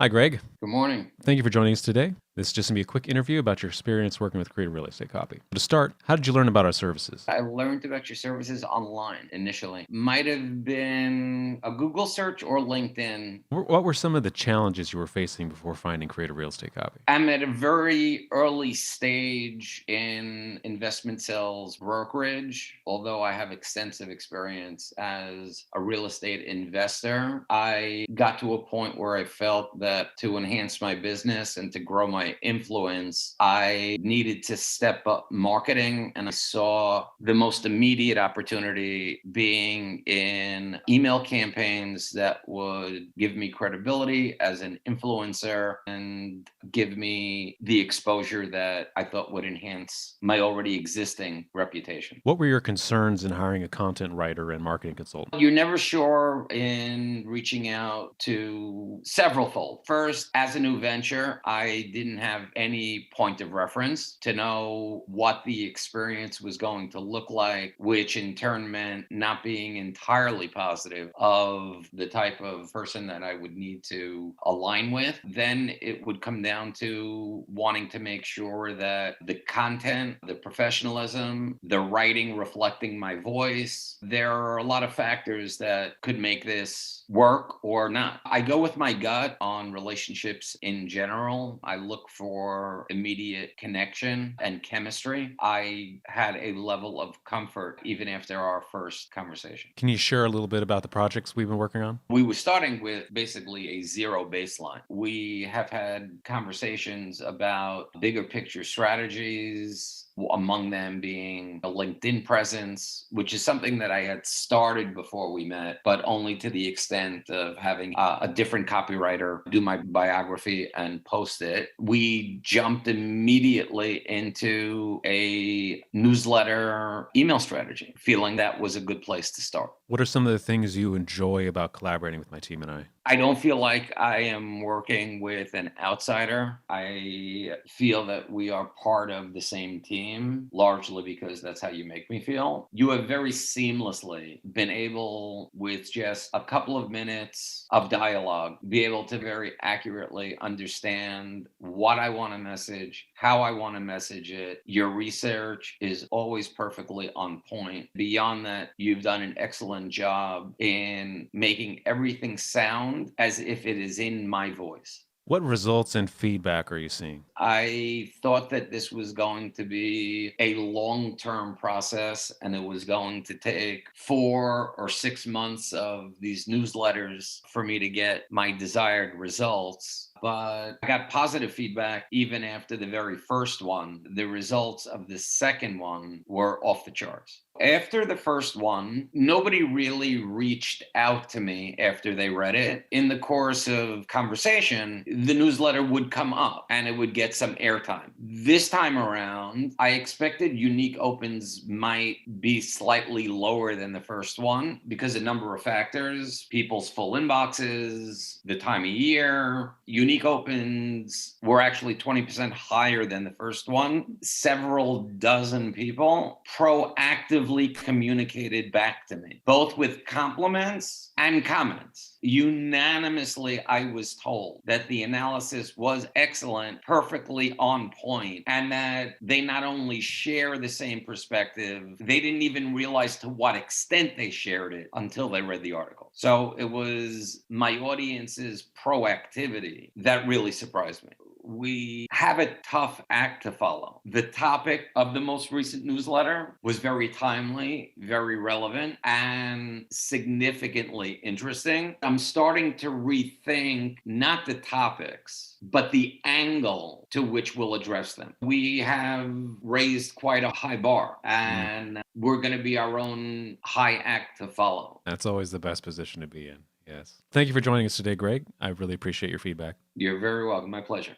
Hi, Greg. Good morning. Thank you for joining us today. This is just going to be a quick interview about your experience working with Creative Real Estate Copy. To start, how did you learn about our services? I learned about your services online initially. Might have been a Google search or LinkedIn. What were some of the challenges you were facing before finding Creative Real Estate Copy? I'm at a very early stage in investment sales brokerage. Although I have extensive experience as a real estate investor, I got to a point where I felt that to enhance my business and to grow my influence, I needed to step up marketing. And I saw the most immediate opportunity being in email campaigns that would give me credibility as an influencer and give me the exposure that I thought would enhance my already existing reputation. What were your concerns in hiring a content writer and marketing consultant? You're never sure in reaching out to several fold. First, as a new venture, I didn't have any point of reference to know what the experience was going to look like, which in turn meant not being entirely positive of the type of person that I would need to align with. Then it would come down to wanting to make sure that the content, the professionalism, the writing reflecting my voice, there are a lot of factors that could make this work or not. I go with my gut on relationships in general. I look for immediate connection and chemistry. I had a level of comfort even after our first conversation. Can you share a little bit about the projects we've been working on? We were starting with basically a zero baseline. We have had conversations about bigger picture strategies, among them being a LinkedIn presence, which is something that I had started before we met, but only to the extent of having a different copywriter do my biography and post it. We jumped immediately into a newsletter email strategy, feeling that was a good place to start. What are some of the things you enjoy about collaborating with my team and I? I don't feel like I am working with an outsider. I feel that we are part of the same team, largely because that's how you make me feel. You have very seamlessly been able, with just a couple of minutes of dialogue, be able to very accurately understand what I want to message, how I want to message it. Your research is always perfectly on point. Beyond that, you've done an excellent job in making everything sound as if it is in my voice. What results and feedback are you seeing? I thought that this was going to be a long-term process and it was going to take 4 or 6 months of these newsletters for me to get my desired results. But I got positive feedback even after the very first one. The results of the second one were off the charts. After the first one, nobody really reached out to me after they read it. In the course of conversation, the newsletter would come up and it would get some airtime. This time around, I expected unique opens might be slightly lower than the first one because a number of factors, people's full inboxes, the time of year. Unique opens were actually 20% higher than the first one. Several dozen people proactively communicated back to me, both with compliments and comments. Unanimously, I was told that the analysis was excellent, perfectly on point, and that they not only share the same perspective, they didn't even realize to what extent they shared it until they read the article. So it was my audience's proactivity that really surprised me. We have a tough act to follow. The topic of the most recent newsletter was very timely, very relevant, and significantly interesting. I'm starting to rethink not the topics, but the angle to which we'll address them. We have raised quite a high bar, and we're going to be our own high act to follow. That's always the best position to be in. Yes. Thank you for joining us today, Greg. I really appreciate your feedback. You're very welcome. My pleasure.